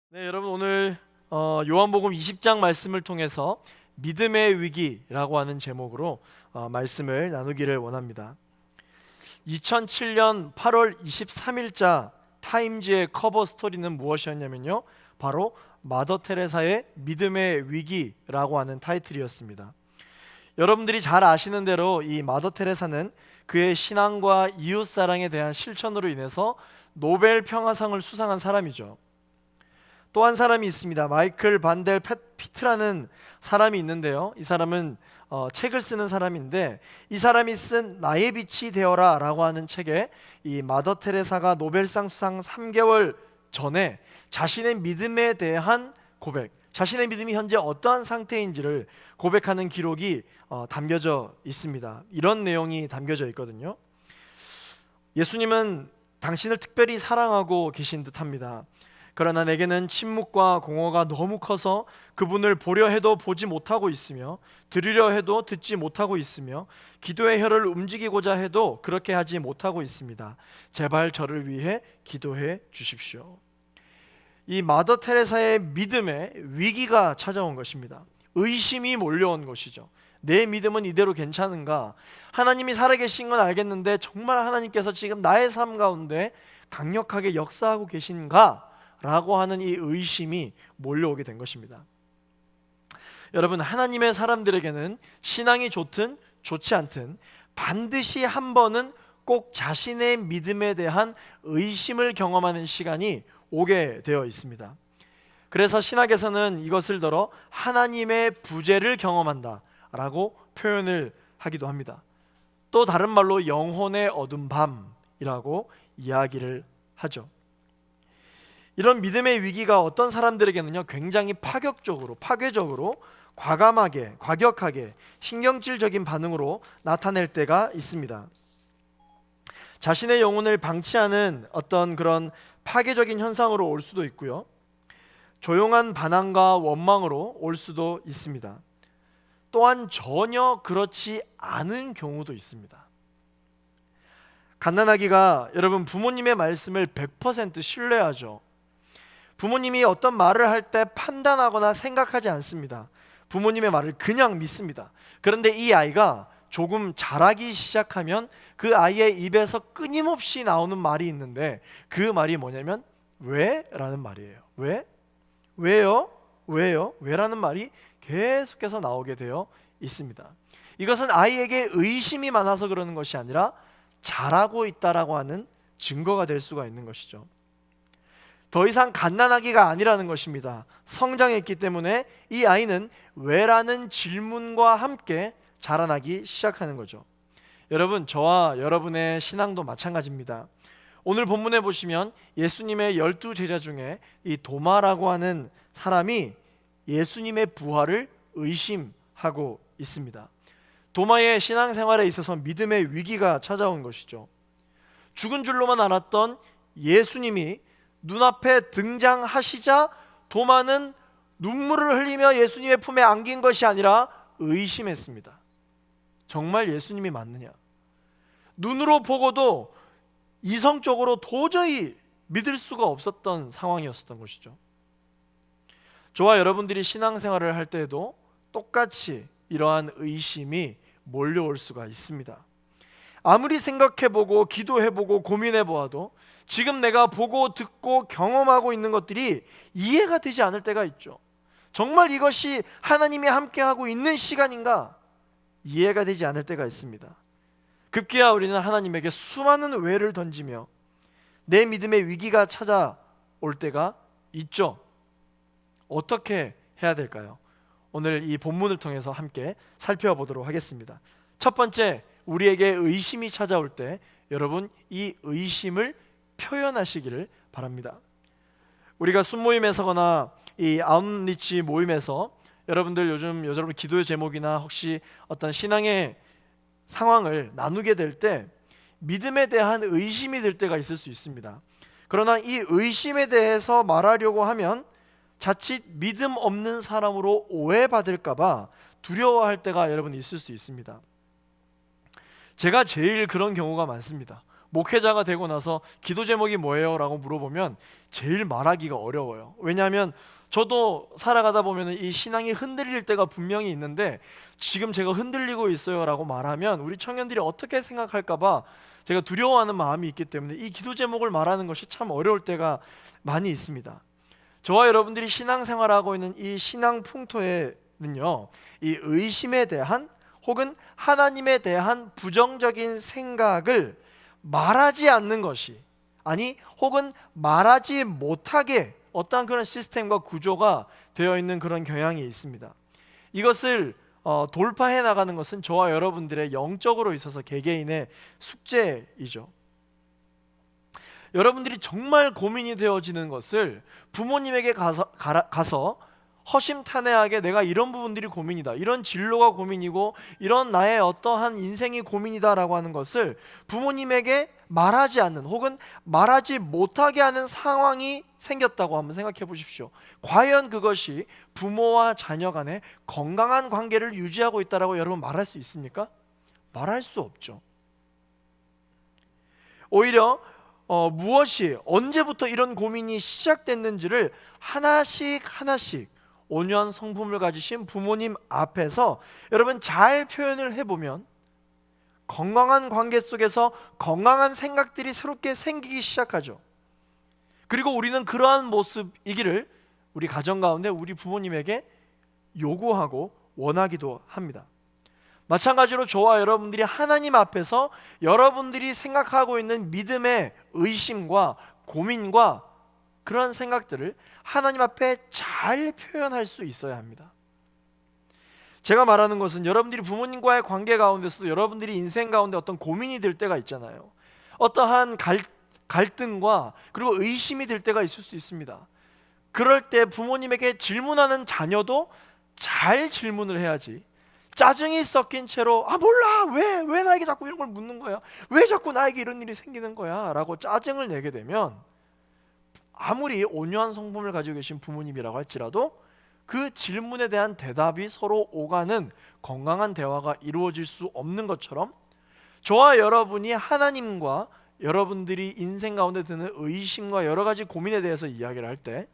네, 여러분 오늘 요한복음 20장 말씀을 통해서 믿음의 위기라고 하는 제목으로 말씀을 나누기를 원합니다. 2007년 8월 23일자 타임즈의 커버 스토리는 무엇이었냐면요, 바로 마더 테레사의 믿음의 위기라고 하는 타이틀이었습니다. 여러분들이 잘 아시는 대로 이 마더 테레사는 그의 신앙과 이웃사랑에 대한 실천으로 인해서 노벨 평화상을 수상한 사람이죠. 또 한 사람이 있습니다. 마이클 반델 피트라는 사람이 있는데요, 이 사람은 책을 쓰는 사람인데, 이 사람이 쓴 나의 빛이 되어라 라고 하는 책에 이 마더 테레사가 노벨상 수상 3개월 전에 자신의 믿음에 대한 고백, 자신의 믿음이 현재 어떠한 상태인지를 고백하는 기록이 담겨져 있습니다. 이런 내용이 담겨져 있거든요. 예수님은 당신을 특별히 사랑하고 계신 듯합니다. 그러나 내게는 침묵과 공허가 너무 커서 그분을 보려 해도 보지 못하고 있으며, 들으려 해도 듣지 못하고 있으며, 기도의 혀를 움직이고자 해도 그렇게 하지 못하고 있습니다. 제발 저를 위해 기도해 주십시오. 이 마더 테레사의 믿음에 위기가 찾아온 것입니다. 의심이 몰려온 것이죠. 내 믿음은 이대로 괜찮은가? 하나님이 살아계신 건 알겠는데 정말 하나님께서 지금 나의 삶 가운데 강력하게 역사하고 계신가? 라고 하는 이 의심이 몰려오게 된 것입니다. 여러분, 하나님의 사람들에게는 신앙이 좋든 좋지 않든 반드시 한 번은 꼭 자신의 믿음에 대한 의심을 경험하는 시간이 오게 되어 있습니다. 그래서 신학에서는 이것을 들어 하나님의 부재를 경험한다 라고 표현을 하기도 합니다. 또 다른 말로 영혼의 어두운 밤이라고 이야기를 하죠. 이런 믿음의 위기가 어떤 사람들에게는요, 굉장히 파괴적으로 과격하게 신경질적인 반응으로 나타낼 때가 있습니다. 자신의 영혼을 방치하는 어떤 그런 파괴적인 현상으로 올 수도 있고요, 조용한 반항과 원망으로 올 수도 있습니다. 또한 전혀 그렇지 않은 경우도 있습니다. 갓난아기가 여러분 부모님의 말씀을 100% 신뢰하죠. 부모님이 어떤 말을 할 때 판단하거나 생각하지 않습니다. 부모님의 말을 그냥 믿습니다. 그런데 이 아이가 조금 자라기 시작하면 그 아이의 입에서 끊임없이 나오는 말이 있는데, 그 말이 뭐냐면 왜? 라는 말이에요. 왜? 왜요? 왜요? 왜라는 말이 계속해서 나오게 되어 있습니다. 이것은 아이에게 의심이 많아서 그러는 것이 아니라 잘하고 있다라고 하는 증거가 될 수가 있는 것이죠. 더 이상 갓난아기가 아니라는 것입니다. 성장했기 때문에 이 아이는 왜라는 질문과 함께 자라나기 시작하는 거죠. 여러분, 저와 여러분의 신앙도 마찬가지입니다. 오늘 본문에 보시면 예수님의 12제자 중에 이 도마라고 하는 사람이 예수님의 부활을 의심하고 있습니다. 도마의 신앙생활에 있어서 믿음의 위기가 찾아온 것이죠. 죽은 줄로만 알았던 예수님이 눈앞에 등장하시자 도마는 눈물을 흘리며 예수님의 품에 안긴 것이 아니라 의심했습니다. 정말 예수님이 맞느냐? 눈으로 보고도 이성적으로 도저히 믿을 수가 없었던 상황이었던 것이죠. 저와 여러분들이 신앙생활을 할 때에도 똑같이 이러한 의심이 몰려올 수가 있습니다. 아무리 생각해보고 기도해보고 고민해보아도 지금 내가 보고 듣고 경험하고 있는 것들이 이해가 되지 않을 때가 있죠. 정말 이것이 하나님이 함께하고 있는 시간인가? 이해가 되지 않을 때가 있습니다. 급기야 우리는 하나님에게 수많은 왜를 던지며 내 믿음의 위기가 찾아올 때가 있죠. 어떻게 해야 될까요? 오늘 이 본문을 통해서 함께 살펴보도록 하겠습니다. 첫 번째, 우리에게 의심이 찾아올 때 여러분 이 의심을 표현하시기를 바랍니다. 우리가 순모임에서거나 이 아웃리치 모임에서 여러분들 요즘 여러분 기도의 제목이나 혹시 어떤 신앙의 상황을 나누게 될 때 믿음에 대한 의심이 들 때가 있을 수 있습니다. 그러나 이 의심에 대해서 말하려고 하면 자칫 믿음 없는 사람으로 오해받을까 봐 두려워할 때가 여러분 있을 수 있습니다. 제가 제일 그런 경우가 많습니다. 목회자가 되고 나서 기도 제목이 뭐예요? 라고 물어보면 제일 말하기가 어려워요. 왜냐하면 저도 살아가다 보면 이 신앙이 흔들릴 때가 분명히 있는데 지금 제가 흔들리고 있어요 라고 말하면 우리 청년들이 어떻게 생각할까 봐 제가 두려워하는 마음이 있기 때문에 이 기도 제목을 말하는 것이 참 어려울 때가 많이 있습니다. 저와 여러분들이 신앙생활하고 있는 이 신앙 풍토에는요, 이 의심에 대한 혹은 하나님에 대한 부정적인 생각을 말하지 않는 것이 혹은 말하지 못하게 어떠한 그런 시스템과 구조가 되어 있는 그런 경향이 있습니다. 이것을 돌파해 나가는 것은 저와 여러분들의 영적으로 있어서 개개인의 숙제이죠. 여러분들이 정말 고민이 되어지는 것을 부모님에게 가서 허심탄회하게 내가 이런 부분들이 고민이다, 이런 진로가 고민이고 이런 나의 어떠한 인생이 고민이다 라고 하는 것을 부모님에게 말하지 않는 혹은 말하지 못하게 하는 상황이 생겼다고 한번 생각해 보십시오. 과연 그것이 부모와 자녀 간의 건강한 관계를 유지하고 있다라고 여러분 말할 수 있습니까? 말할 수 없죠. 오히려 무엇이 언제부터 이런 고민이 시작됐는지를 하나씩 온유한 성품을 가지신 부모님 앞에서 여러분 잘 표현을 해보면 건강한 관계 속에서 건강한 생각들이 새롭게 생기기 시작하죠. 그리고 우리는 그러한 모습이기를 우리 가정 가운데 우리 부모님에게 요구하고 원하기도 합니다. 마찬가지로 저와 여러분들이 하나님 앞에서 여러분들이 생각하고 있는 믿음의 의심과 고민과 그런 생각들을 하나님 앞에 잘 표현할 수 있어야 합니다. 제가 말하는 것은 여러분들이 부모님과의 관계 가운데서도 여러분들이 인생 가운데 어떤 고민이 들 때가 있잖아요. 어떠한 갈등과 그리고 의심이 들 때가 있을 수 있습니다. 그럴 때 부모님에게 질문하는 자녀도 잘 질문을 해야지 짜증이 섞인 채로 몰라, 왜 나에게 자꾸 이런 걸 묻는 거야, 왜 자꾸 나에게 이런 일이 생기는 거야 라고 짜증을 내게 되면 아무리 온유한 성품을 가지고 계신 부모님이라고 할지라도 그 질문에 대한 대답이 서로 오가는 건강한 대화가 이루어질 수 없는 것처럼 저와 여러분이 하나님과 여러분들이 인생 가운데 드는 의심과 여러 가지 고민에 대해서 이야기를 할 때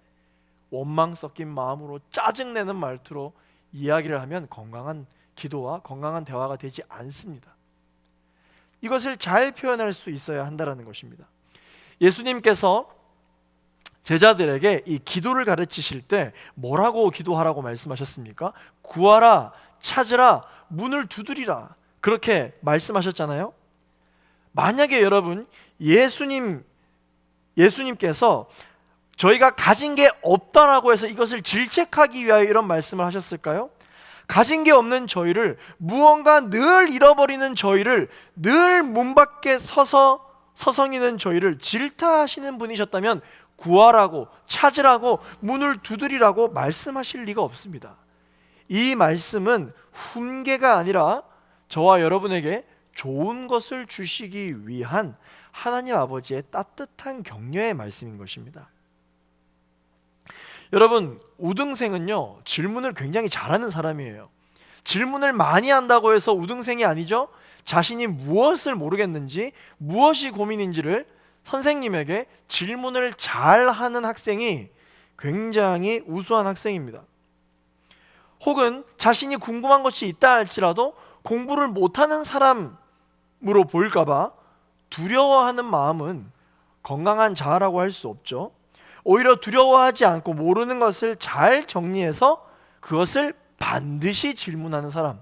원망 섞인 마음으로 짜증내는 말투로 이야기를 하면 건강한 기도와 건강한 대화가 되지 않습니다. 이것을 잘 표현할 수 있어야 한다는 것입니다. 예수님께서 제자들에게 이 기도를 가르치실 때 뭐라고 기도하라고 말씀하셨습니까? 구하라, 찾으라, 문을 두드리라, 그렇게 말씀하셨잖아요. 만약에 여러분 예수님께서 저희가 가진 게 없다라고 해서 이것을 질책하기 위하여 이런 말씀을 하셨을까요? 가진 게 없는 저희를, 무언가 늘 잃어버리는 저희를, 늘 문 밖에 서성이는 저희를 질타하시는 분이셨다면 구하라고, 찾으라고, 문을 두드리라고 말씀하실 리가 없습니다. 이 말씀은 훈계가 아니라 저와 여러분에게 좋은 것을 주시기 위한 하나님 아버지의 따뜻한 격려의 말씀인 것입니다. 여러분, 우등생은요 질문을 굉장히 잘하는 사람이에요. 질문을 많이 한다고 해서 우등생이 아니죠. 자신이 무엇을 모르겠는지, 무엇이 고민인지를 선생님에게 질문을 잘하는 학생이 굉장히 우수한 학생입니다. 혹은 자신이 궁금한 것이 있다 할지라도 공부를 못하는 사람으로 보일까 봐 두려워하는 마음은 건강한 자아라고 할 수 없죠. 오히려 두려워하지 않고 모르는 것을 잘 정리해서 그것을 반드시 질문하는 사람,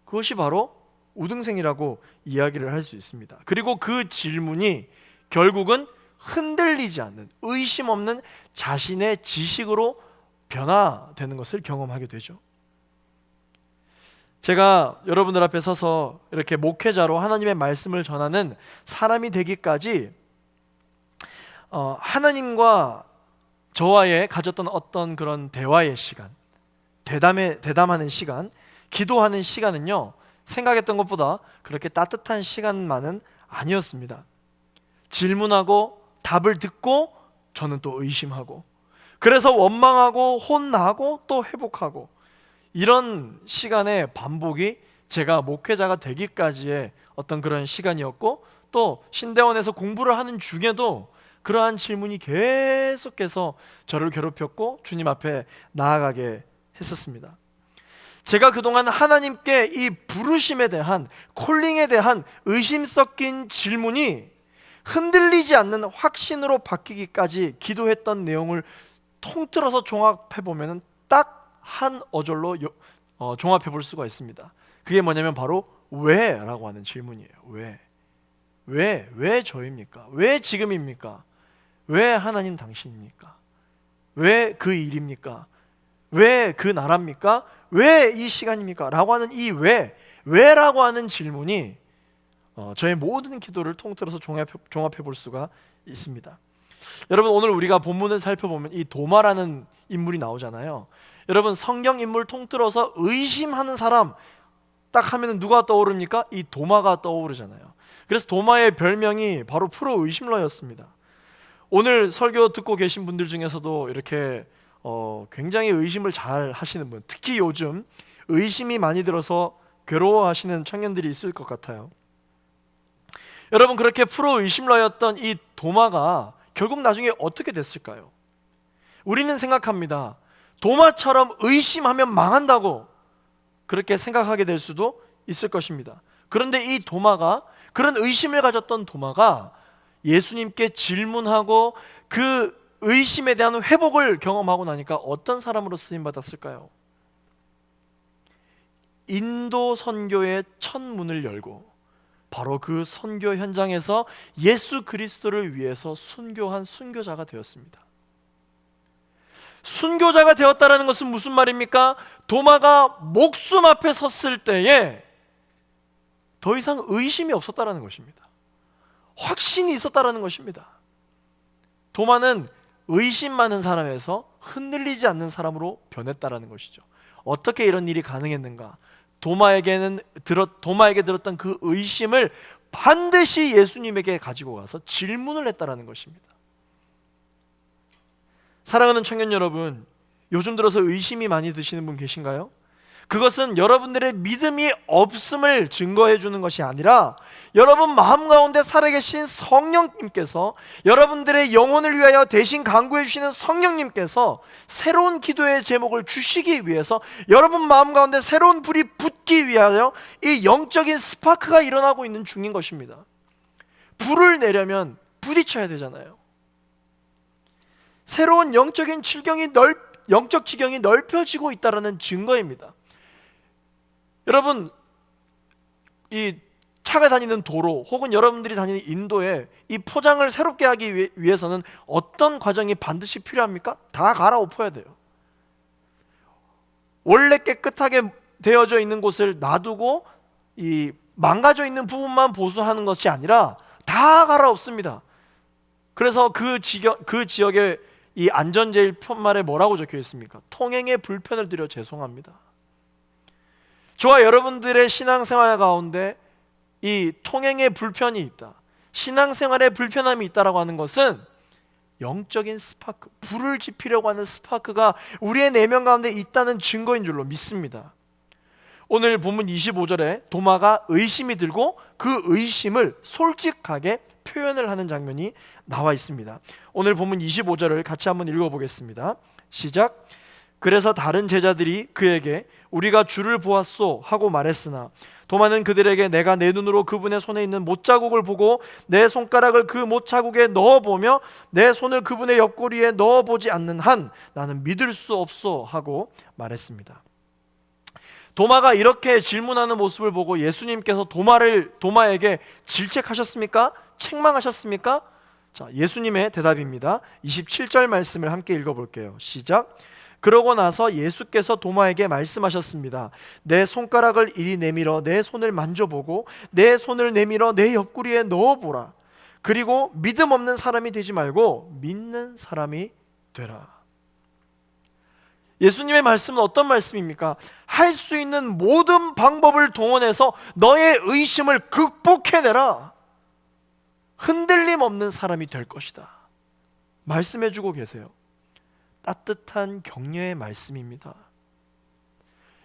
그것이 바로 우등생이라고 이야기를 할 수 있습니다. 그리고 그 질문이 결국은 흔들리지 않는, 의심 없는 자신의 지식으로 변화되는 것을 경험하게 되죠. 제가 여러분들 앞에 서서 이렇게 목회자로 하나님의 말씀을 전하는 사람이 되기까지 하나님과 저와의 가졌던 어떤 그런 대화의 시간, 대담하는 시간, 기도하는 시간은요, 생각했던 것보다 그렇게 따뜻한 시간만은 아니었습니다. 질문하고 답을 듣고 저는 또 의심하고, 그래서 원망하고 혼나고 또 회복하고, 이런 시간의 반복이 제가 목회자가 되기까지의 어떤 그런 시간이었고, 또 신대원에서 공부를 하는 중에도 그러한 질문이 계속해서 저를 괴롭혔고 주님 앞에 나아가게 했었습니다. 제가 그동안 하나님께 이 부르심에 대한, 콜링에 대한 의심 섞인 질문이 흔들리지 않는 확신으로 바뀌기까지 기도했던 내용을 통틀어서 종합해보면 딱 한 어절로 종합해 볼 수가 있습니다. 그게 뭐냐면 바로 왜? 라고 하는 질문이에요. 왜 저입니까? 왜 지금입니까? 왜 하나님 당신입니까? 왜 그 일입니까? 왜 그 나라입니까? 왜 이 시간입니까? 라고 하는 이 왜라고 하는 질문이 저의 모든 기도를 통틀어서 종합해 볼 수가 있습니다. 여러분, 오늘 우리가 본문을 살펴보면 이 도마라는 인물이 나오잖아요. 여러분, 성경 인물 통틀어서 의심하는 사람 딱 하면 누가 떠오릅니까? 이 도마가 떠오르잖아요. 그래서 도마의 별명이 바로 프로 의심러였습니다. 오늘 설교 듣고 계신 분들 중에서도 이렇게 굉장히 의심을 잘 하시는 분, 특히 요즘 의심이 많이 들어서 괴로워하시는 청년들이 있을 것 같아요. 여러분, 그렇게 프로 의심러였던 이 도마가 결국 나중에 어떻게 됐을까요? 우리는 생각합니다. 도마처럼 의심하면 망한다고 그렇게 생각하게 될 수도 있을 것입니다. 그런데 이 도마가, 그런 의심을 가졌던 도마가 예수님께 질문하고 그 의심에 대한 회복을 경험하고 나니까 어떤 사람으로 쓰임받았을까요? 인도 선교의 첫 문을 열고 바로 그 선교 현장에서 예수 그리스도를 위해서 순교한 순교자가 되었습니다. 순교자가 되었다는 것은 무슨 말입니까? 도마가 목숨 앞에 섰을 때에 더 이상 의심이 없었다는 것입니다. 확신이 있었다는 것입니다. 도마는 의심 많은 사람에서 흔들리지 않는 사람으로 변했다는 것이죠. 어떻게 이런 일이 가능했는가? 도마에게 들었던 그 의심을 반드시 예수님에게 가지고 가서 질문을 했다는 것입니다. 사랑하는 청년 여러분, 요즘 들어서 의심이 많이 드시는 분 계신가요? 그것은 여러분들의 믿음이 없음을 증거해 주는 것이 아니라 여러분 마음 가운데 살아계신 성령님께서, 여러분들의 영혼을 위하여 대신 간구해 주시는 성령님께서 새로운 기도의 제목을 주시기 위해서, 여러분 마음 가운데 새로운 불이 붙기 위하여 이 영적인 스파크가 일어나고 있는 중인 것입니다. 불을 내려면 부딪혀야 되잖아요. 새로운 영적 지경이 넓혀지고 있다는 증거입니다. 여러분, 이 차가 다니는 도로 혹은 여러분들이 다니는 인도에 이 포장을 새롭게 하기 위해서는 어떤 과정이 반드시 필요합니까? 다 갈아엎어야 돼요. 원래 깨끗하게 되어져 있는 곳을 놔두고 이 망가져 있는 부분만 보수하는 것이 아니라 다 갈아엎습니다. 그래서 그 지역에 이 안전제일 편말에 뭐라고 적혀 있습니까? 통행에 불편을 드려 죄송합니다. 저와 여러분들의 신앙생활 가운데 이 통행에 불편이 있다, 신앙생활에 불편함이 있다라고 하는 것은 영적인 스파크, 불을 지피려고 하는 스파크가 우리의 내면 가운데 있다는 증거인 줄로 믿습니다. 오늘 본문 25절에 도마가 의심이 들고 그 의심을 솔직하게 표현을 하는 장면이 나와 있습니다. 오늘 본문 25절을 같이 한번 읽어보겠습니다. 시작. 그래서 다른 제자들이 그에게 우리가 주를 보았소 하고 말했으나 도마는 그들에게 내가 내 눈으로 그분의 손에 있는 못자국을 보고 내 손가락을 그 못자국에 넣어보며 내 손을 그분의 옆구리에 넣어보지 않는 한 나는 믿을 수 없소 하고 말했습니다. 도마가 이렇게 질문하는 모습을 보고 예수님께서 도마에게 질책하셨습니까? 책망하셨습니까? 자, 예수님의 대답입니다. 27절 말씀을 함께 읽어볼게요. 시작. 그러고 나서 예수께서 도마에게 말씀하셨습니다. 내 손가락을 이리 내밀어 내 손을 만져보고 내 손을 내밀어 내 옆구리에 넣어보라. 그리고 믿음 없는 사람이 되지 말고 믿는 사람이 되라. 예수님의 말씀은 어떤 말씀입니까? 할 수 있는 모든 방법을 동원해서 너의 의심을 극복해내라. 흔들림 없는 사람이 될 것이다. 말씀해주고 계세요. 따뜻한 격려의 말씀입니다.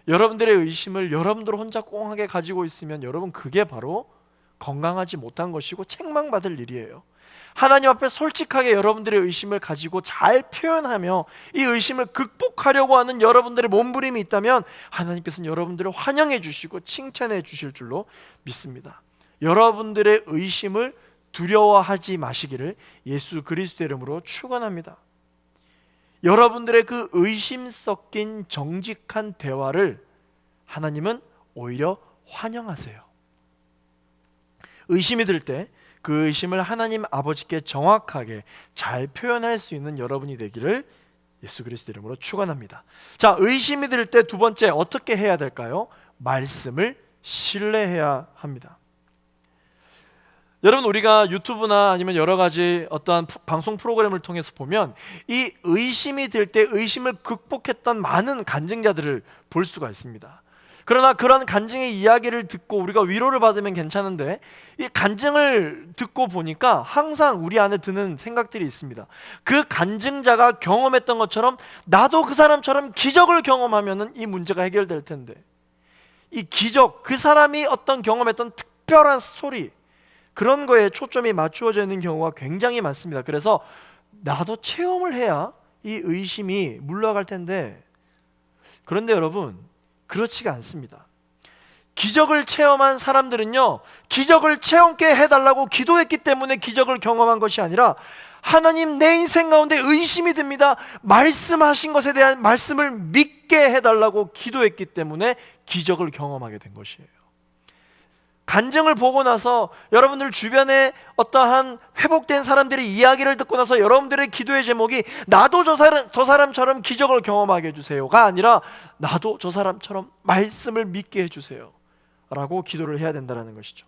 여러분들의 의심을 여러분들 혼자 꽁하게 가지고 있으면 여러분 그게 바로 건강하지 못한 것이고 책망받을 일이에요. 하나님 앞에 솔직하게 여러분들의 의심을 가지고 잘 표현하며 이 의심을 극복하려고 하는 여러분들의 몸부림이 있다면 하나님께서는 여러분들을 환영해 주시고 칭찬해 주실 줄로 믿습니다. 여러분들의 의심을 두려워하지 마시기를 예수 그리스도의 이름으로 축원합니다. 여러분들의 그 의심 섞인 정직한 대화를 하나님은 오히려 환영하세요. 의심이 들 때 그 의심을 하나님 아버지께 정확하게 잘 표현할 수 있는 여러분이 되기를 예수 그리스도 이름으로 축원합니다. 자, 의심이 들 때 두 번째 어떻게 해야 될까요? 말씀을 신뢰해야 합니다. 여러분, 우리가 유튜브나 아니면 여러 가지 어떠한 방송 프로그램을 통해서 보면 이 의심이 들 때 의심을 극복했던 많은 간증자들을 볼 수가 있습니다. 그러나 그런 간증의 이야기를 듣고 우리가 위로를 받으면 괜찮은데 이 간증을 듣고 보니까 항상 우리 안에 드는 생각들이 있습니다. 그 간증자가 경험했던 것처럼 나도 그 사람처럼 기적을 경험하면 이 문제가 해결될 텐데, 이 기적, 그 사람이 어떤 경험했던 특별한 스토리, 그런 거에 초점이 맞추어져 있는 경우가 굉장히 많습니다. 그래서 나도 체험을 해야 이 의심이 물러갈 텐데, 그런데 여러분 그렇지가 않습니다. 기적을 체험한 사람들은요, 기적을 체험케 해달라고 기도했기 때문에 기적을 경험한 것이 아니라 하나님 내 인생 가운데 의심이 듭니다, 말씀하신 것에 대한 말씀을 믿게 해달라고 기도했기 때문에 기적을 경험하게 된 것이에요. 간증을 보고 나서 여러분들 주변에 어떠한 회복된 사람들의 이야기를 듣고 나서 여러분들의 기도의 제목이 나도 저 사람처럼 기적을 경험하게 해주세요가 아니라 나도 저 사람처럼 말씀을 믿게 해주세요 라고 기도를 해야 된다는 것이죠.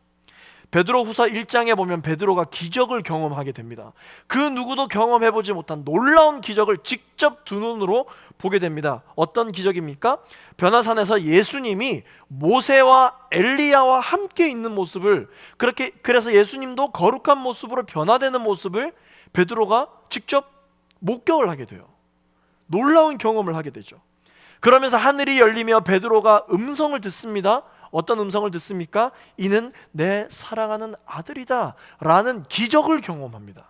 베드로후서 1장에 보면 베드로가 기적을 경험하게 됩니다. 그 누구도 경험해보지 못한 놀라운 기적을 직접 두 눈으로 보게 됩니다. 어떤 기적입니까? 변화산에서 예수님이 모세와 엘리야와 함께 있는 모습을, 그래서 예수님도 거룩한 모습으로 변화되는 모습을 베드로가 직접 목격을 하게 돼요. 놀라운 경험을 하게 되죠. 그러면서 하늘이 열리며 베드로가 음성을 듣습니다. 어떤 음성을 듣습니까? 이는 내 사랑하는 아들이다 라는 기적을 경험합니다.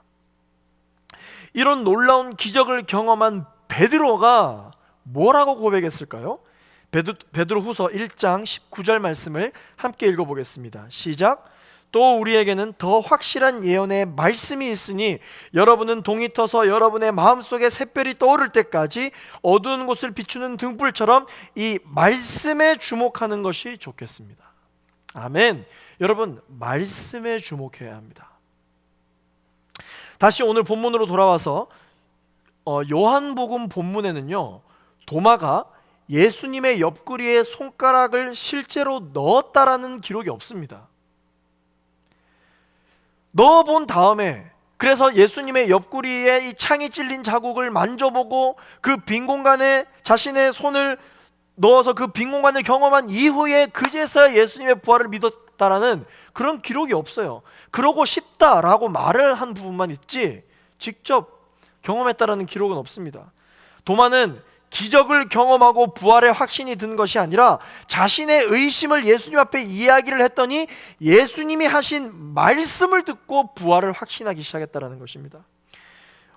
이런 놀라운 기적을 경험한 베드로가 뭐라고 고백했을까요? 베드로후서 1장 19절 말씀을 함께 읽어보겠습니다. 시작. 또 우리에게는 더 확실한 예언의 말씀이 있으니 여러분은 동이 터서 여러분의 마음속에 샛별이 떠오를 때까지 어두운 곳을 비추는 등불처럼 이 말씀에 주목하는 것이 좋겠습니다. 아멘. 여러분, 말씀에 주목해야 합니다. 다시 오늘 본문으로 돌아와서 요한복음 본문에는요, 도마가 예수님의 옆구리에 손가락을 실제로 넣었다라는 기록이 없습니다. 넣어본 다음에, 그래서 예수님의 옆구리에 이 창이 찔린 자국을 만져보고 그 빈 공간에 자신의 손을 넣어서 그 빈 공간을 경험한 이후에 그제서야 예수님의 부활을 믿었다라는 그런 기록이 없어요. 그러고 싶다라고 말을 한 부분만 있지 직접 경험했다라는 기록은 없습니다. 도마는 기적을 경험하고 부활의 확신이 든 것이 아니라 자신의 의심을 예수님 앞에 이야기를 했더니 예수님이 하신 말씀을 듣고 부활을 확신하기 시작했다는 것입니다.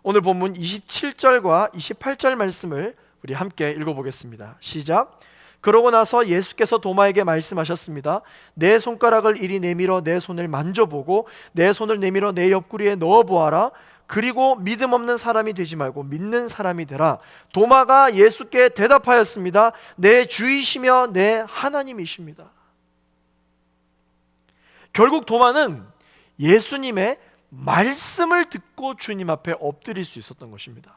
오늘 본문 27절과 28절 말씀을 우리 함께 읽어보겠습니다. 시작. 그러고 나서 예수께서 도마에게 말씀하셨습니다. 내 손가락을 이리 내밀어 내 손을 만져보고 내 손을 내밀어 내 옆구리에 넣어보아라. 그리고 믿음 없는 사람이 되지 말고 믿는 사람이 되라. 도마가 예수께 대답하였습니다. 내 주이시며 내 하나님이십니다. 결국 도마는 예수님의 말씀을 듣고 주님 앞에 엎드릴 수 있었던 것입니다.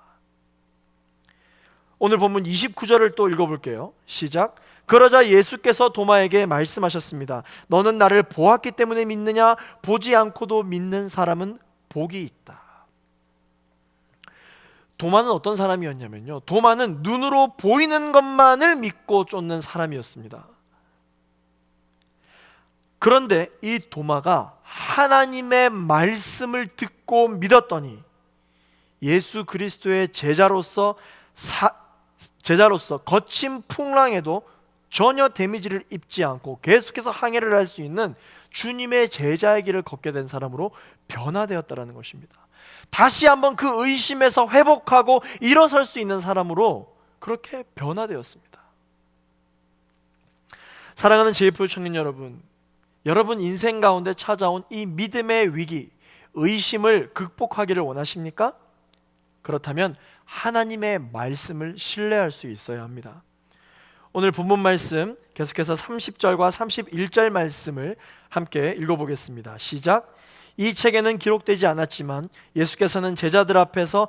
오늘 본문 29절을 또 읽어볼게요. 시작. 그러자 예수께서 도마에게 말씀하셨습니다. 너는 나를 보았기 때문에 믿느냐? 보지 않고도 믿는 사람은 복이 있다. 도마는 어떤 사람이었냐면요, 도마는 눈으로 보이는 것만을 믿고 쫓는 사람이었습니다. 그런데 이 도마가 하나님의 말씀을 듣고 믿었더니 예수 그리스도의 제자로서 거친 풍랑에도 전혀 데미지를 입지 않고 계속해서 항해를 할 수 있는 주님의 제자의 길을 걷게 된 사람으로 변화되었다는 것입니다. 다시 한번 그 의심에서 회복하고 일어설 수 있는 사람으로 그렇게 변화되었습니다. 사랑하는 제이프로 청년 여러분, 여러분 인생 가운데 찾아온 이 믿음의 위기, 의심을 극복하기를 원하십니까? 그렇다면 하나님의 말씀을 신뢰할 수 있어야 합니다. 오늘 본문 말씀 계속해서 30절과 31절 말씀을 함께 읽어보겠습니다. 시작. 이 책에는 기록되지 않았지만 예수께서는 제자들 앞에서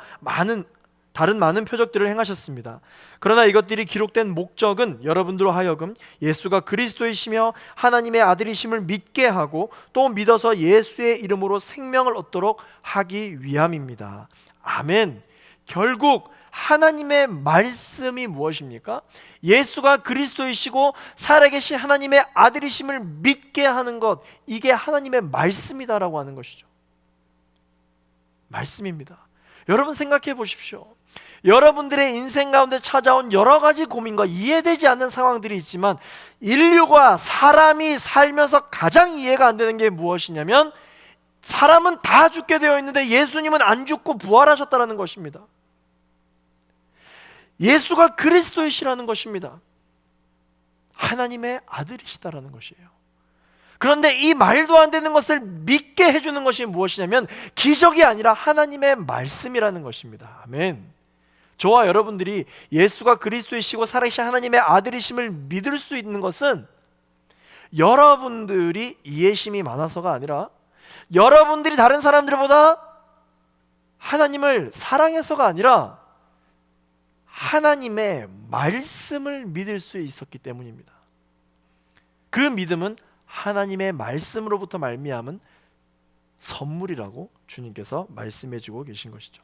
다른 많은 표적들을 행하셨습니다. 그러나 이것들이 기록된 목적은 여러분들로 하여금 예수가 그리스도이시며 하나님의 아들이심을 믿게 하고 또 믿어서 예수의 이름으로 생명을 얻도록 하기 위함입니다. 아멘. 결국 하나님의 말씀이 무엇입니까? 예수가 그리스도이시고 살아계신 하나님의 아들이심을 믿게 하는 것, 이게 하나님의 말씀이다라고 하는 것이죠. 말씀입니다. 여러분 생각해 보십시오. 여러분들의 인생 가운데 찾아온 여러 가지 고민과 이해되지 않는 상황들이 있지만 인류가 사람이 살면서 가장 이해가 안 되는 게 무엇이냐면 사람은 다 죽게 되어 있는데 예수님은 안 죽고 부활하셨다는 것입니다. 예수가 그리스도이시라는 것입니다. 하나님의 아들이시다라는 것이에요. 그런데 이 말도 안 되는 것을 믿게 해주는 것이 무엇이냐면 기적이 아니라 하나님의 말씀이라는 것입니다. 아멘. 저와 여러분들이 예수가 그리스도이시고 살아계신 하나님의 아들이심을 믿을 수 있는 것은 여러분들이 이해심이 많아서가 아니라 여러분들이 다른 사람들보다 하나님을 사랑해서가 아니라 하나님의 말씀을 믿을 수 있었기 때문입니다. 그 믿음은 하나님의 말씀으로부터 말미암은 선물이라고 주님께서 말씀해주고 계신 것이죠.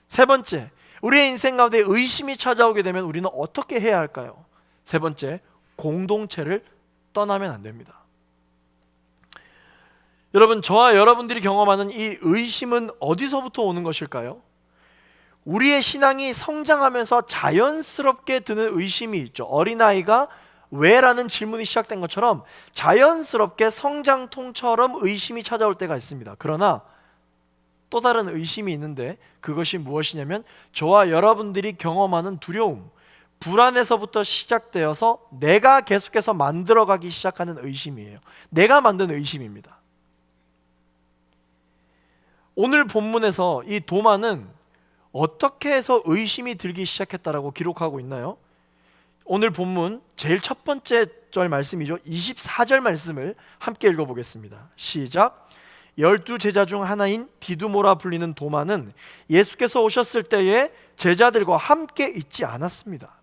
세 번째, 우리의 인생 가운데 의심이 찾아오게 되면 우리는 어떻게 해야 할까요? 세 번째, 공동체를 떠나면 안 됩니다. 여러분, 저와 여러분들이 경험하는 이 의심은 어디서부터 오는 것일까요? 우리의 신앙이 성장하면서 자연스럽게 드는 의심이 있죠. 어린아이가 왜? 라는 질문이 시작된 것처럼 자연스럽게 성장통처럼 의심이 찾아올 때가 있습니다. 그러나 또 다른 의심이 있는데 그것이 무엇이냐면 저와 여러분들이 경험하는 두려움, 불안에서부터 시작되어서 내가 계속해서 만들어가기 시작하는 의심이에요. 내가 만든 의심입니다. 오늘 본문에서 이 도마는 어떻게 해서 의심이 들기 시작했다라고 기록하고 있나요? 오늘 본문 제일 첫 번째 절 말씀이죠. 24절 말씀을 함께 읽어보겠습니다. 시작. 12제자 중 하나인 디두모라 불리는 도마는 예수께서 오셨을 때에 제자들과 함께 있지 않았습니다.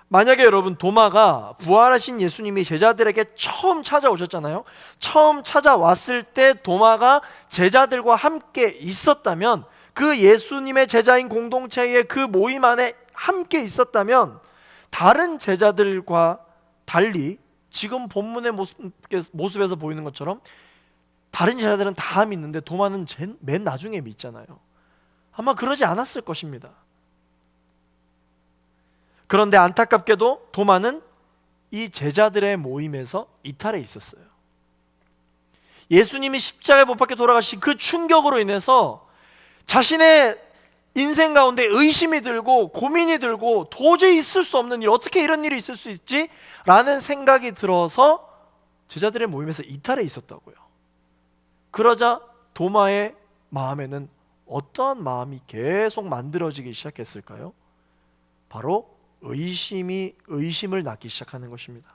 만약에 여러분 도마가 부활하신 예수님이 제자들에게 처음 찾아오셨잖아요. 처음 찾아왔을 때 도마가 제자들과 함께 있었다면, 그 예수님의 제자인 공동체의 그 모임 안에 함께 있었다면 다른 제자들과 달리 지금 본문의 모습에서 보이는 것처럼 다른 제자들은 다 믿는데 도마는 맨 나중에 믿잖아요. 아마 그러지 않았을 것입니다. 그런데 안타깝게도 도마는 이 제자들의 모임에서 이탈해 있었어요. 예수님이 십자가에 못 박혀 돌아가신 그 충격으로 인해서 자신의 인생 가운데 의심이 들고 고민이 들고 도저히 있을 수 없는 일, 어떻게 이런 일이 있을 수 있지? 라는 생각이 들어서 제자들의 모임에서 이탈해 있었다고요. 그러자 도마의 마음에는 어떠한 마음이 계속 만들어지기 시작했을까요? 바로 의심을 낳기 시작하는 것입니다.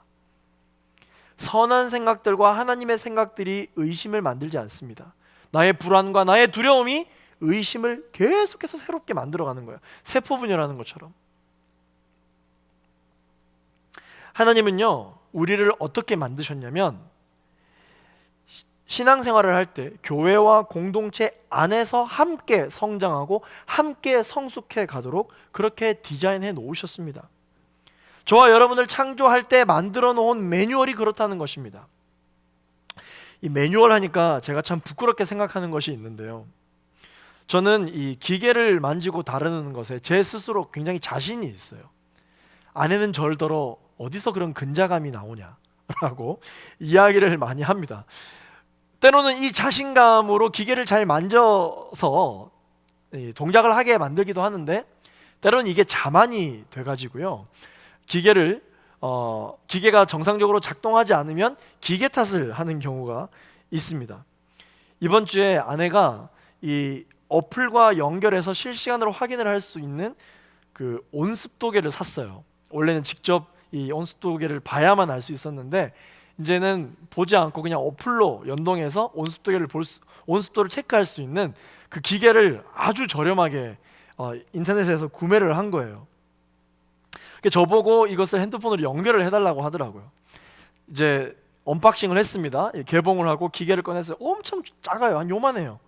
선한 생각들과 하나님의 생각들이 의심을 만들지 않습니다. 나의 불안과 나의 두려움이 의심을 계속해서 새롭게 만들어가는 거예요. 세포 분열하는 것처럼. 하나님은요, 우리를 어떻게 만드셨냐면 신앙생활을 할 때 교회와 공동체 안에서 함께 성장하고 함께 성숙해 가도록 그렇게 디자인해 놓으셨습니다. 저와 여러분을 창조할 때 만들어 놓은 매뉴얼이 그렇다는 것입니다. 이 매뉴얼 하니까 제가 참 부끄럽게 생각하는 것이 있는데요, 저는 이 기계를 만지고 다루는 것에 제 스스로 굉장히 자신이 있어요. 아내는 절더러 어디서 그런 근자감이 나오냐라고 이야기를 많이 합니다. 때로는 이 자신감으로 기계를 잘 만져서 동작을 하게 만들기도 하는데, 때로는 이게 자만이 돼가지고요, 기계가 정상적으로 작동하지 않으면 기계 탓을 하는 경우가 있습니다. 이번 주에 아내가 이 어플과 연결해서 실시간으로 확인을 할 수 있는 그 온습도계를 샀어요. 원래는 직접 이 온습도계를 봐야만 알 수 있었는데, 이제는 보지 않고 그냥 어플로 연동해서 온습도를 체크할 수 있는 그 기계를 아주 저렴하게 인터넷에서 구매를 한 거예요. 저보고 이것을 핸드폰으로 연결을 해달라고 하더라고요. 이제 언박싱을 했습니다. 개봉을 하고 기계를 꺼냈어요. 엄청 작아요. 한 요만해요.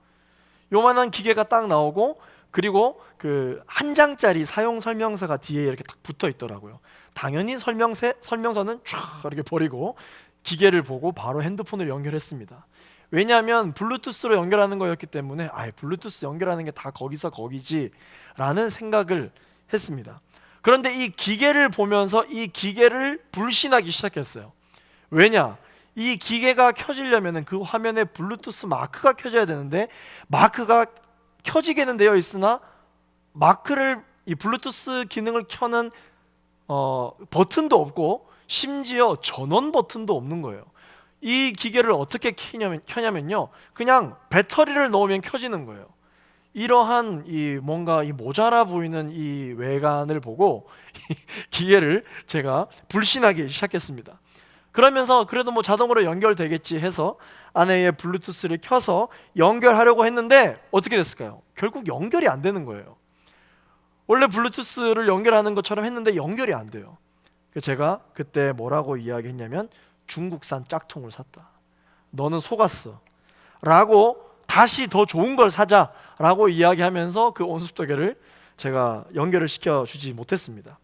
요만한 기계가 딱 나오고, 그리고 그 한 장짜리 사용 설명서가 뒤에 이렇게 딱 붙어 있더라고요. 당연히 설명서는 쫙 이렇게 버리고 기계를 보고 바로 핸드폰을 연결했습니다. 왜냐하면 블루투스로 연결하는 거였기 때문에 블루투스 연결하는 게 다 거기서 거기지 라는 생각을 했습니다. 그런데 이 기계를 보면서 이 기계를 불신하기 시작했어요. 왜냐? 이 기계가 켜지려면 그 화면에 블루투스 마크가 켜져야 되는데, 마크가 켜지게는 되어 있으나 이 블루투스 기능을 켜는 버튼도 없고, 심지어 전원 버튼도 없는 거예요. 이 기계를 어떻게 켜냐면요, 그냥 배터리를 넣으면 켜지는 거예요. 이러한 뭔가 모자라 보이는 이 외관을 보고 기계를 제가 불신하기 시작했습니다. 그러면서 그래도 자동으로 연결되겠지 해서 아내의 블루투스를 켜서 연결하려고 했는데 어떻게 됐을까요? 결국 연결이 안 되는 거예요. 원래 블루투스를 연결하는 것처럼 했는데 연결이 안 돼요. 제가 그때 뭐라고 이야기했냐면, 중국산 짝퉁을 샀다, 너는 속았어 라고, 다시 더 좋은 걸 사자 라고 이야기하면서 그 온습도계를 제가 연결을 시켜주지 못했습니다.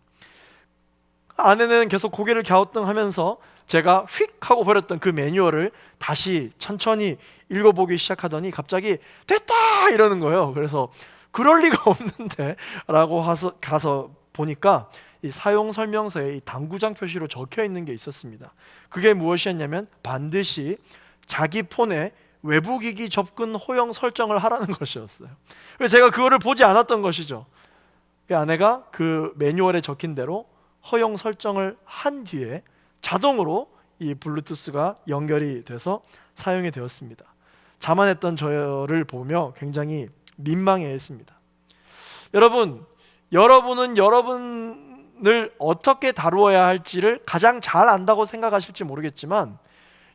아내는 계속 고개를 갸우뚱하면서 제가 휙 하고 버렸던 그 매뉴얼을 다시 천천히 읽어보기 시작하더니 갑자기 됐다 이러는 거예요. 그래서 그럴 리가 없는데 라고 가서 보니까 이 사용 설명서에 이 당구장 표시로 적혀 있는 게 있었습니다. 그게 무엇이었냐면, 반드시 자기 폰에 외부 기기 접근 허용 설정을 하라는 것이었어요. 제가 그거를 보지 않았던 것이죠. 아내가 그 매뉴얼에 적힌 대로 허용 설정을 한 뒤에 자동으로 이 블루투스가 연결이 돼서 사용이 되었습니다. 자만했던 저를 보며 굉장히 민망해했습니다. 여러분은 여러분을 어떻게 다루어야 할지를 가장 잘 안다고 생각하실지 모르겠지만,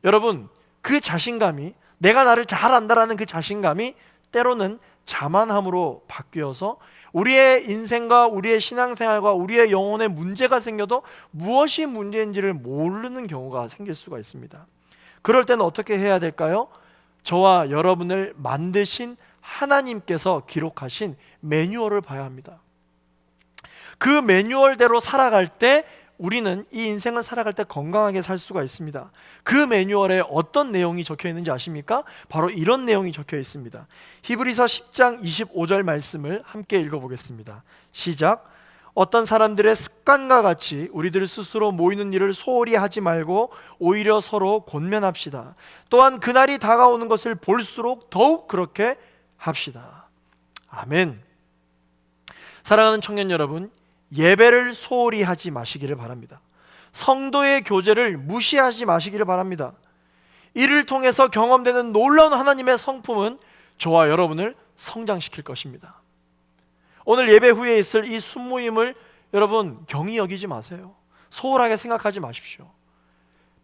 여러분, 그 자신감이, 내가 나를 잘 안다라는 그 자신감이 때로는 자만함으로 바뀌어서 우리의 인생과 우리의 신앙생활과 우리의 영혼에 문제가 생겨도 무엇이 문제인지를 모르는 경우가 생길 수가 있습니다. 그럴 때는 어떻게 해야 될까요? 저와 여러분을 만드신 하나님께서 기록하신 매뉴얼을 봐야 합니다. 그 매뉴얼대로 살아갈 때 우리는 이 인생을 살아갈 때 건강하게 살 수가 있습니다. 그 매뉴얼에 어떤 내용이 적혀 있는지 아십니까? 바로 이런 내용이 적혀 있습니다. 히브리서 10장 25절 말씀을 함께 읽어보겠습니다. 시작. 어떤 사람들의 습관과 같이 우리들 스스로 모이는 일을 소홀히 하지 말고 오히려 서로 권면합시다. 또한 그날이 다가오는 것을 볼수록 더욱 그렇게 합시다. 아멘. 사랑하는 청년 여러분, 예배를 소홀히 하지 마시기를 바랍니다. 성도의 교제를 무시하지 마시기를 바랍니다. 이를 통해서 경험되는 놀라운 하나님의 성품은 저와 여러분을 성장시킬 것입니다. 오늘 예배 후에 있을 이 순모임을 여러분 경히 여기지 마세요. 소홀하게 생각하지 마십시오.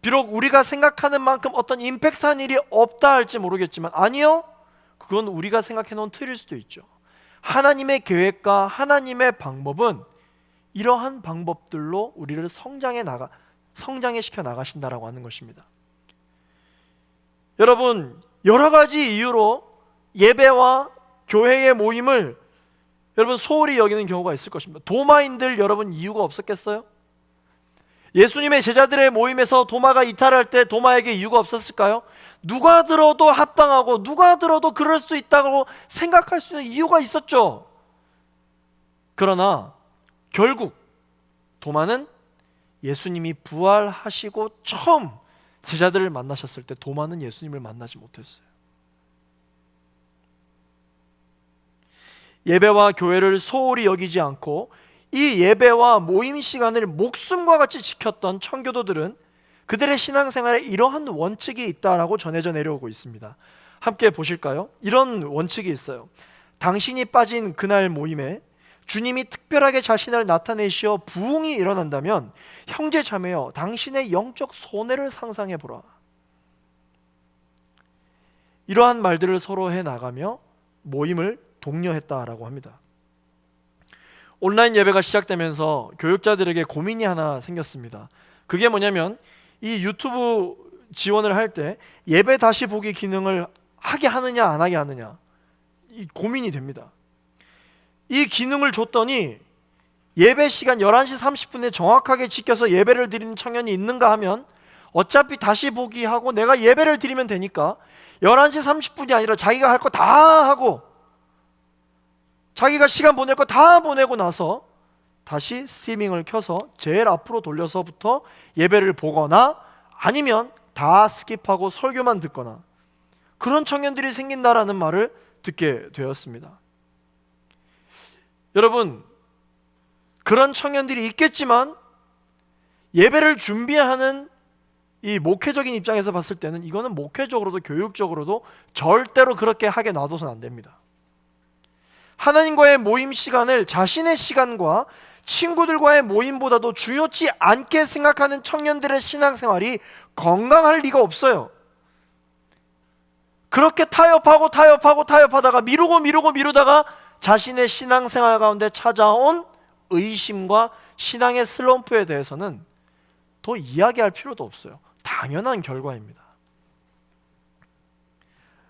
비록 우리가 생각하는 만큼 어떤 임팩트한 일이 없다 할지 모르겠지만, 아니요, 그건 우리가 생각해 놓은 틀일 수도 있죠. 하나님의 계획과 하나님의 방법은 이러한 방법들로 우리를 성장시켜 나가신다라고 하는 것입니다. 여러분, 여러 가지 이유로 예배와 교회의 모임을 여러분 소홀히 여기는 경우가 있을 것입니다. 도마인들 여러분 이유가 없었겠어요? 예수님의 제자들의 모임에서 도마가 이탈할 때 도마에게 이유가 없었을까요? 누가 들어도 합당하고 누가 들어도 그럴 수 있다고 생각할 수 있는 이유가 있었죠. 그러나 결국 도마는 예수님이 부활하시고 처음 제자들을 만나셨을 때 도마는 예수님을 만나지 못했어요. 예배와 교회를 소홀히 여기지 않고 이 예배와 모임 시간을 목숨과 같이 지켰던 청교도들은 그들의 신앙생활에 이러한 원칙이 있다라고 전해져 내려오고 있습니다. 함께 보실까요? 이런 원칙이 있어요. 당신이 빠진 그날 모임에 주님이 특별하게 자신을 나타내시어 부흥이 일어난다면 형제 자매여 당신의 영적 손해를 상상해 보라. 이러한 말들을 서로 해나가며 모임을 독려했다라고 합니다. 온라인 예배가 시작되면서 교육자들에게 고민이 하나 생겼습니다. 그게 뭐냐면 이 유튜브 지원을 할 때 예배 다시 보기 기능을 하게 하느냐 안 하게 하느냐, 이 고민이 됩니다. 이 기능을 줬더니 예배 시간 11시 30분에 정확하게 지켜서 예배를 드리는 청년이 있는가 하면 어차피 다시 보기 하고 내가 예배를 드리면 되니까 11시 30분이 아니라 자기가 할 거 다 하고 자기가 시간 보낼 거 다 보내고 나서 다시 스트리밍을 켜서 제일 앞으로 돌려서부터 예배를 보거나 아니면 다 스킵하고 설교만 듣거나 그런 청년들이 생긴다라는 말을 듣게 되었습니다. 여러분, 그런 청년들이 있겠지만 예배를 준비하는 이 목회적인 입장에서 봤을 때는 이거는 목회적으로도 교육적으로도 절대로 그렇게 하게 놔둬서는 안 됩니다. 하나님과의 모임 시간을 자신의 시간과 친구들과의 모임보다도 중요치 않게 생각하는 청년들의 신앙생활이 건강할 리가 없어요. 그렇게 타협하다가 미루다가 자신의 신앙생활 가운데 찾아온 의심과 신앙의 슬럼프에 대해서는 더 이야기할 필요도 없어요. 당연한 결과입니다.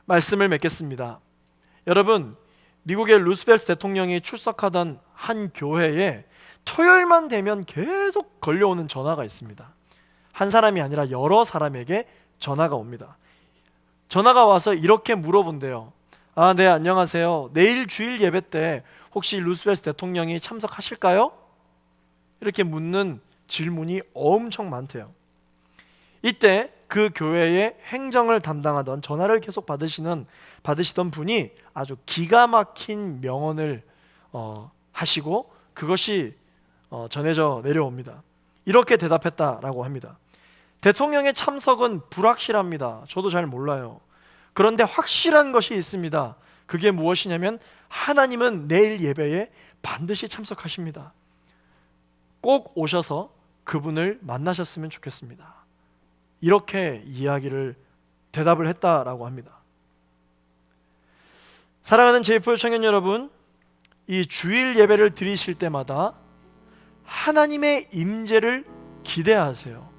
말씀을 맺겠습니다. 여러분, 미국의 루스벨트 대통령이 출석하던 한 교회에 토요일만 되면 계속 걸려오는 전화가 있습니다. 한 사람이 아니라 여러 사람에게 전화가 옵니다. 전화가 와서 이렇게 물어본대요. 아, 네, 안녕하세요. 내일 주일 예배 때 혹시 루스벨트 대통령이 참석하실까요? 이렇게 묻는 질문이 엄청 많대요. 이때 그 교회의 행정을 담당하던 전화를 계속 받으시던 분이 아주 기가 막힌 명언을 하시고 그것이 전해져 내려옵니다. 이렇게 대답했다라고 합니다. 대통령의 참석은 불확실합니다. 저도 잘 몰라요. 그런데 확실한 것이 있습니다. 그게 무엇이냐면 하나님은 내일 예배에 반드시 참석하십니다. 꼭 오셔서 그분을 만나셨으면 좋겠습니다. 이렇게 대답을 했다라고 합니다. 사랑하는 제2포 청년 여러분, 이 주일 예배를 드리실 때마다 하나님의 임재를 기대하세요.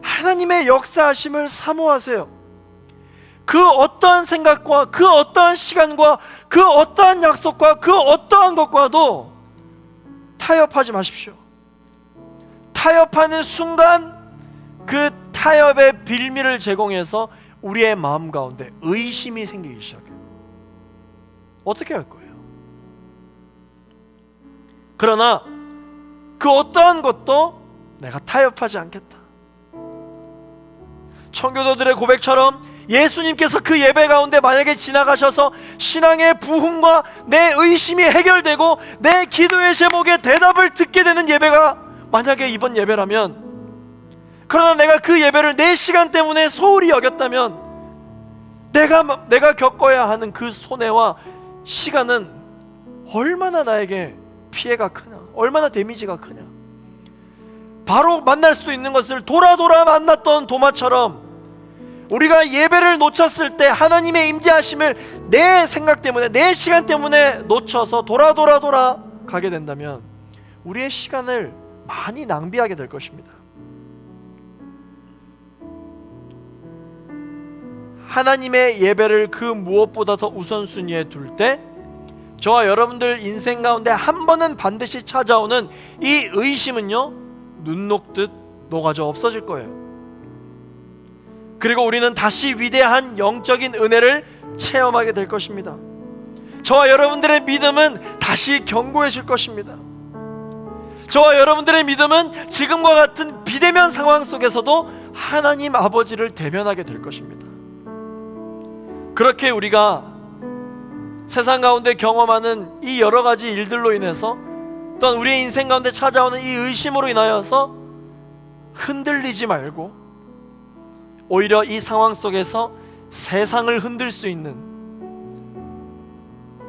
하나님의 역사하심을 사모하세요. 그 어떠한 생각과 그 어떠한 시간과 그 어떠한 약속과 그 어떠한 것과도 타협하지 마십시오. 타협하는 순간 그 타협의 빌미를 제공해서 우리의 마음 가운데 의심이 생기기 시작해요. 어떻게 할 거예요? 그러나 그 어떠한 것도 내가 타협하지 않겠다. 청교도들의 고백처럼 예수님께서 그 예배 가운데 만약에 지나가셔서 신앙의 부흥과 내 의심이 해결되고 내 기도의 제목에 대답을 듣게 되는 예배가 만약에 이번 예배라면, 그러나 내가 그 예배를 내 시간 때문에 소홀히 여겼다면 내가 겪어야 하는 그 손해와 시간은 얼마나 나에게 피해가 크냐, 얼마나 데미지가 크냐. 바로 만날 수도 있는 것을 돌아 만났던 도마처럼 우리가 예배를 놓쳤을 때 하나님의 임재하심을 내 생각 때문에, 내 시간 때문에 놓쳐서 돌아 가게 된다면 우리의 시간을 많이 낭비하게 될 것입니다. 하나님의 예배를 그 무엇보다 더 우선순위에 둘 때 저와 여러분들 인생 가운데 한 번은 반드시 찾아오는 이 의심은요, 눈 녹듯 녹아져 없어질 거예요. 그리고 우리는 다시 위대한 영적인 은혜를 체험하게 될 것입니다. 저와 여러분들의 믿음은 다시 견고해질 것입니다. 저와 여러분들의 믿음은 지금과 같은 비대면 상황 속에서도 하나님 아버지를 대면하게 될 것입니다. 그렇게 우리가 세상 가운데 경험하는 이 여러 가지 일들로 인해서 또한 우리의 인생 가운데 찾아오는 이 의심으로 인하여서 흔들리지 말고 오히려 이 상황 속에서 세상을 흔들 수 있는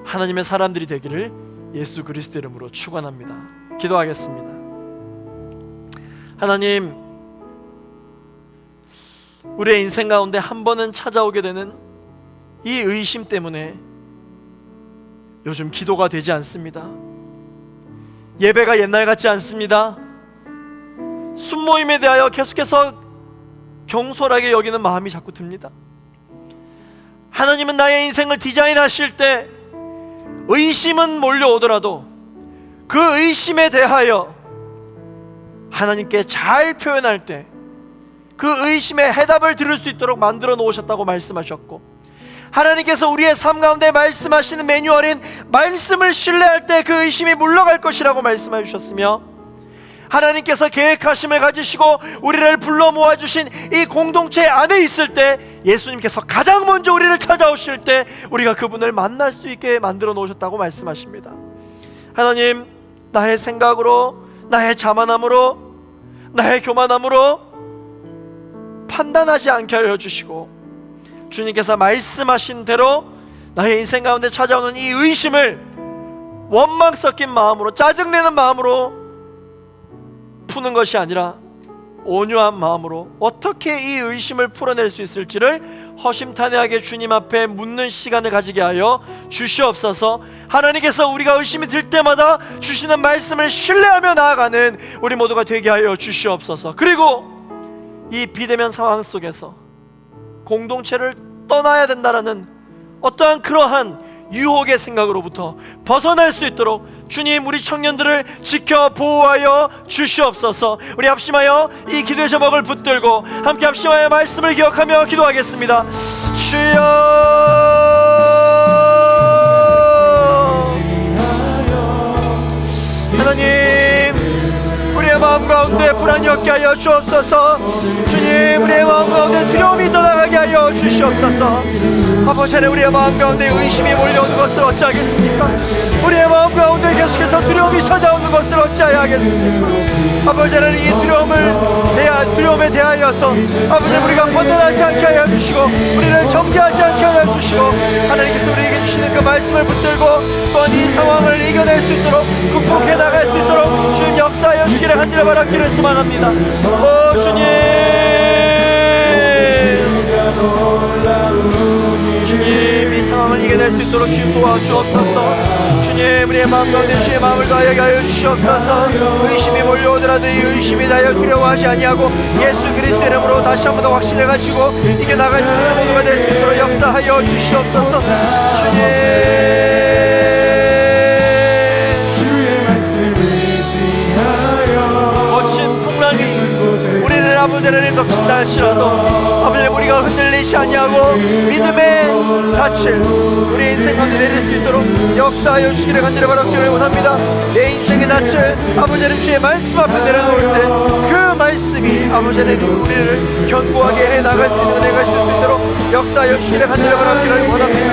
하나님의 사람들이 되기를 예수 그리스도 이름으로 축원합니다. 기도하겠습니다. 하나님, 우리의 인생 가운데 한 번은 찾아오게 되는 이 의심 때문에 요즘 기도가 되지 않습니다. 예배가 옛날 같지 않습니다. 순모임에 대하여 계속해서 경솔하게 여기는 마음이 자꾸 듭니다. 하나님은 나의 인생을 디자인하실 때 의심은 몰려오더라도 그 의심에 대하여 하나님께 잘 표현할 때 그 의심의 해답을 들을 수 있도록 만들어 놓으셨다고 말씀하셨고, 하나님께서 우리의 삶 가운데 말씀하시는 매뉴얼인 말씀을 신뢰할 때 그 의심이 물러갈 것이라고 말씀해 주셨으며, 하나님께서 계획하심을 가지시고 우리를 불러 모아주신 이 공동체 안에 있을 때 예수님께서 가장 먼저 우리를 찾아오실 때 우리가 그분을 만날 수 있게 만들어 놓으셨다고 말씀하십니다. 하나님, 나의 생각으로, 나의 자만함으로, 나의 교만함으로 판단하지 않게 하여 주시고, 주님께서 말씀하신 대로 나의 인생 가운데 찾아오는 이 의심을 원망 섞인 마음으로, 짜증내는 마음으로 푸는 것이 아니라 온유한 마음으로 어떻게 이 의심을 풀어낼 수 있을지를 허심탄회하게 주님 앞에 묻는 시간을 가지게 하여 주시옵소서. 하나님께서 우리가 의심이 들 때마다 주시는 말씀을 신뢰하며 나아가는 우리 모두가 되게 하여 주시옵소서. 그리고 이 비대면 상황 속에서 공동체를 떠나야 된다라는 어떠한 그러한 유혹의 생각으로부터 벗어날 수 있도록 주님, 우리 청년들을 지켜 보호하여 주시옵소서. 우리 합심하여 이 기도의 제목을 붙들고 함께 합심하여 말씀을 기억하며 기도하겠습니다. 주여, 하나님, 우리의 마음 가운데 불안이 없게 하여 주옵소서. 주님, 우리의 마음 가운데 두려움이 떠나가게 하여 주시옵소서. 아버지 하나님, 우리의 마음 가운데 의심이 몰려오는 것을 어찌하겠습니까? 우리의 마음 가운데 계속해서 두려움이 찾아오는 것을 어찌하여 하겠습니까? 아버지 하나님, 이 두려움에 대하여서 아버지 우리가 번뇌하지 않게 하여 주시고 우리를 정죄하지 않게 하여 주시고, 하나님께서 우리에게 주시는 그 말씀을 붙들고 또한 이 상황을 이겨낼 수 있도록, 극복해 나갈 수 있도록 주님 역사하여 주시기를 간절히 바라기를 소망합니다. 오 주님, 주님, 이 상황을 이겨낼 수 있도록 주님 도와주옵소서. 주님, 우리의 마음 가운데 주의 마음을 더하게 하여 주시옵소서. 의심이 몰려오더라도 이 의심이 나여 두려워하지 아니하고 예수 그리스도 이름으로 다시 한번 더 확신을 가지고 이겨나갈 수 있는 모두가 될 수 있도록 역사하여 주시옵소서. 주님, 거친 풍랑이 우리를 아버지 하나님 덮친다 할지라도 아버지 우리가 흔들리지 아니하고 믿음의 닻을 우리 인생 가운데 내릴 수 있도록 역사하여 주시기를 간절히 바라기를 원합니다. 내 인생의 닻을 아버지 하나님 주의 말씀 앞에 내려놓을 때 그 말씀이 아버지 하나님 우리를 견고하게 해 나갈 수 있는 은혜가 있을 수 있도록 역사하여 주시기를 간절히 바라기를 원합니다.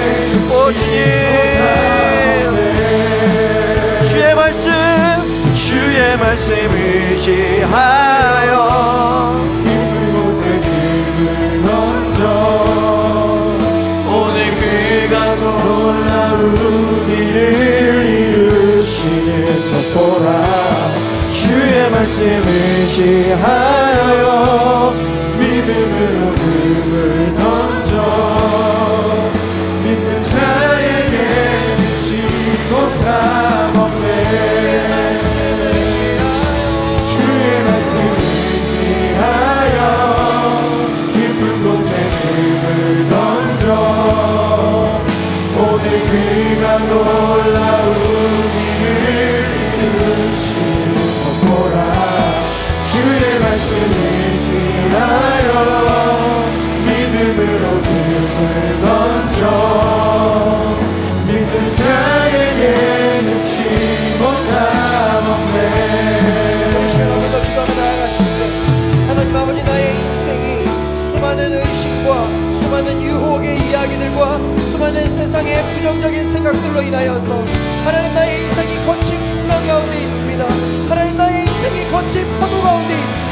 오 주님, 주의 말씀 의지하여 오늘 그가 놀라운 일을 이루시는 것 보라. 주의 말씀 말씀 의지하여 믿음으로 금을 던져 믿는 자에게 미치고 답 없네. 주의 말씀 의지하여 깊은 곳에 금을 던져 오늘 그가 놀라운 일을 이루시고 보라. 주의 말씀 의지하여 믿음으로 금을 던져 믿는 자에게는 침묵함 없네. 우리 제가 먼저 기도하며 나아가십니다. 하나님 아버지, 나의 인생이 수많은 의식과 수많은 유혹의 이야기들과 수많은 세상의 부정적인 생각들로 인하여서 하나님 나의 인생이 거친 풍랑 가운데 있습니다. 하나님 나의 인생이 거친 파도 가운데 있습니다.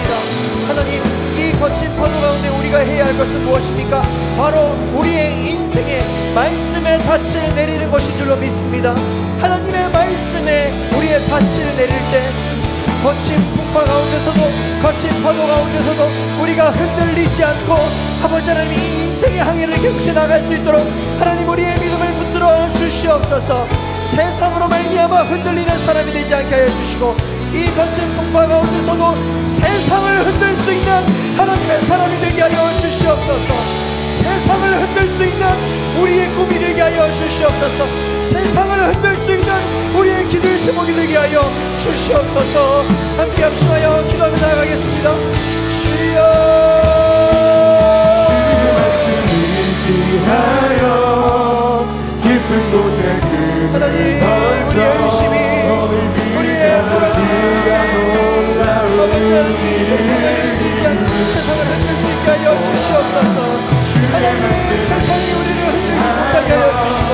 하나님, 이 거친 파도 가운데 우리가 해야 할 것은 무엇입니까? 바로 우리의 인생에 말씀의 닻을 내리는 것인 줄로 믿습니다. 하나님의 말씀에 우리의 닻을 내릴 때 거친 풍파 가운데서도 거친 파도 가운데서도 우리가 흔들리지 않고 아버지 하나님 이 인생의 항해를 계속해 나갈 수 있도록 하나님 우리의 믿음을 붙들어 주시옵소서. 세상으로 말미암아 흔들리는 사람이 되지 않게 하여 주시고 이 거친 풍파 가운데서도 세상을 흔들 수 있는 하나님의 사람이 되게 하여 주시옵소서. 세상을 흔들 수 있는 우리의 꿈이 되게 하여 주시옵소서. 세상을 흔들 수 있는 우리의 기도의 제목이 되게 하여 주시옵소서. 함께 합심하여 기도하며 나아가겠습니다. 주여, 의지하여 깊은 곳에 하나님, 우리의 의심이 우리의 불안이 아버지 하나님 세상을 흔들지 않고 세상을 흔들 수 있게 하여 주시옵소서. 하나님, 세상이 우리를 흔들지 못하게 하여 주시고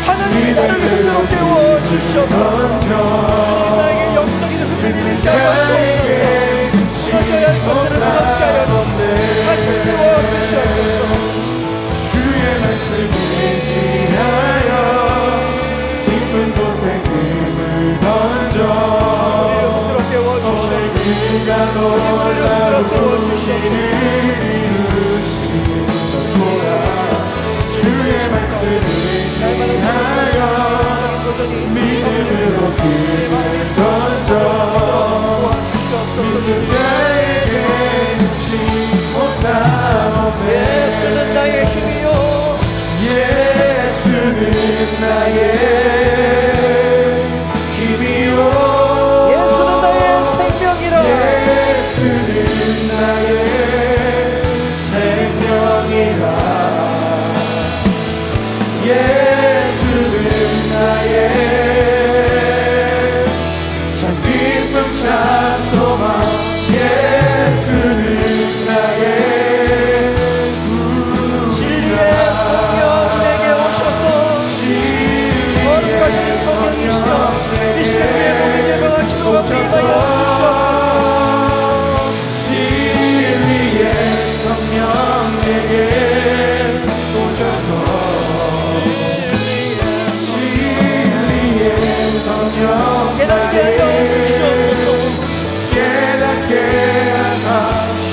하나님이 나를 흔들어 깨워 주시옵소서. 주님, 나에게 영적인 흔들림이 있게 하여 주옵소서. 무너져야 할 것들을 무너지게 하여 주시고 다시 세워 주시옵소서. 주의 말씀 의지하여 깊은 곳에 금을 던져 우리를 흔들어 깨워 주시옵소서. 그가 주님, 우리를 흔들어 세워 주시옵소서. 주의 말씀 의지하여 믿음으로 금을 던져 믿는 자에게 치 못함 없네. 예수는 나의 힘이요, 예수는 나의 힘이요 예수는 나의 생명이라. 예수는 나의 생명이라. 예수는 나의 참 기쁨 참 소망. 예수는 나의 진리의 성령 내게 오셔서 거룩하신 성령이시여 이 시간 우리의 모든 예방과 기도가 임하여 주시옵소서. 진리의 성령 내게 오셔서 진리의 성령 깨닫게 하여 주시옵소서. 깨닫게 하사 주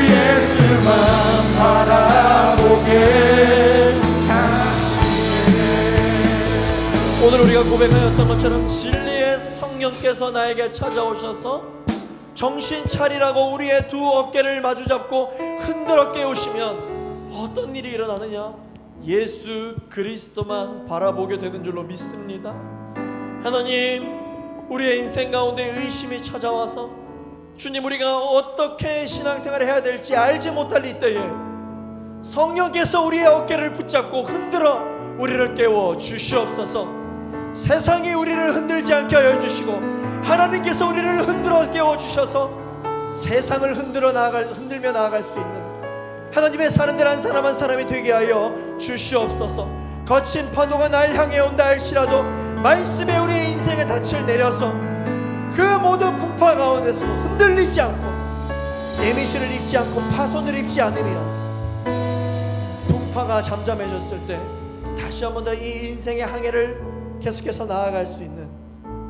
예수만 바라보게 오늘 우리가 고백하였던 것처럼 진리의 성령께서 나에게 찾아오셔서 정신 차리라고 우리의 두 어깨를 마주잡고 흔들어 깨우시면 어떤 일이 일어나느냐? 예수 그리스도만 바라보게 되는 줄로 믿습니다. 하나님, 우리의 인생 가운데 의심이 찾아와서 주님, 우리가 어떻게 신앙생활을 해야 될지 알지 못할 이때에 성령께서 우리의 어깨를 붙잡고 흔들어 우리를 깨워 주시옵소서. 세상이 우리를 흔들지 않게 하여 주시고 하나님께서 우리를 흔들어 깨워 주셔서 세상을 흔들며 나아갈 수 있는 하나님의 사람들 한 사람 한 사람이 되게 하여 주시옵소서. 거친 파도가 날 향해 온다 할지라도 말씀에 우리의 인생의 닻을 내려서 그 모든 풍파 가운데서 흔들리지 않고 데미지를 입지 않고 파손을 입지 않으며 풍파가 잠잠해졌을 때 다시 한 번 더 이 인생의 항해를 계속해서 나아갈 수 있는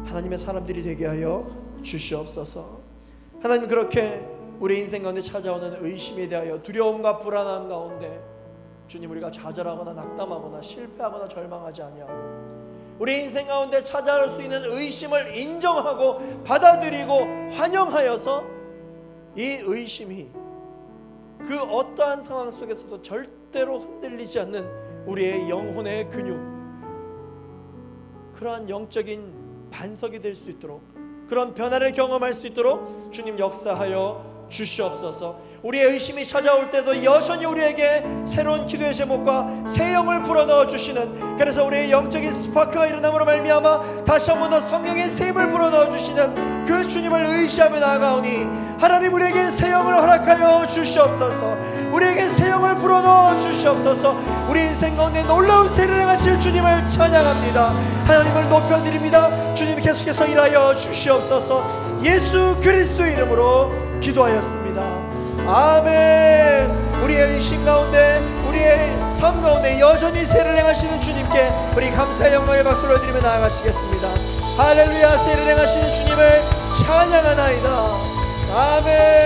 하나님의 사람들이 되게 하여 주시옵소서. 하나님, 그렇게 우리 인생 가운데 찾아오는 의심에 대하여 두려움과 불안함 가운데 주님, 우리가 좌절하거나 낙담하거나 실패하거나 절망하지 아니하고 우리 인생 가운데 찾아올 수 있는 의심을 인정하고 받아들이고 환영하여서 이 의심이 그 어떠한 상황 속에서도 절대로 흔들리지 않는 우리의 영혼의 근육, 그러한 영적인 반석이 될 수 있도록, 그런 변화를 경험할 수 있도록 주님 역사하여 주시옵소서. 우리의 의심이 찾아올 때도 여전히 우리에게 새로운 기도의 제목과 새 영을 불어넣어 주시는, 그래서 우리의 영적인 스파크가 일어남으로 말미암아 다시 한 번 더 성령의 새 힘을 불어넣어 주시는 그 주님을 의지하며 나아가오니 하나님, 우리에게 새 영을 허락하여 주시옵소서. 우리에게 새 영을 불어넣어 주시옵소서. 우리 인생 가운데 놀라운 세례를 행하실 주님을 찬양합니다. 하나님을 높여드립니다. 주님 계속해서 일하여 주시옵소서. 예수 그리스도의 이름으로 기도하였습니다. 아멘. 우리의 의심 가운데, 우리의 삶 가운데 여전히 세례를 행하시는 주님께 우리 감사의 영광의 박수를 드리며 나아가시겠습니다. 할렐루야. 세례를 행하시는 주님을 찬양하나이다. 아멘.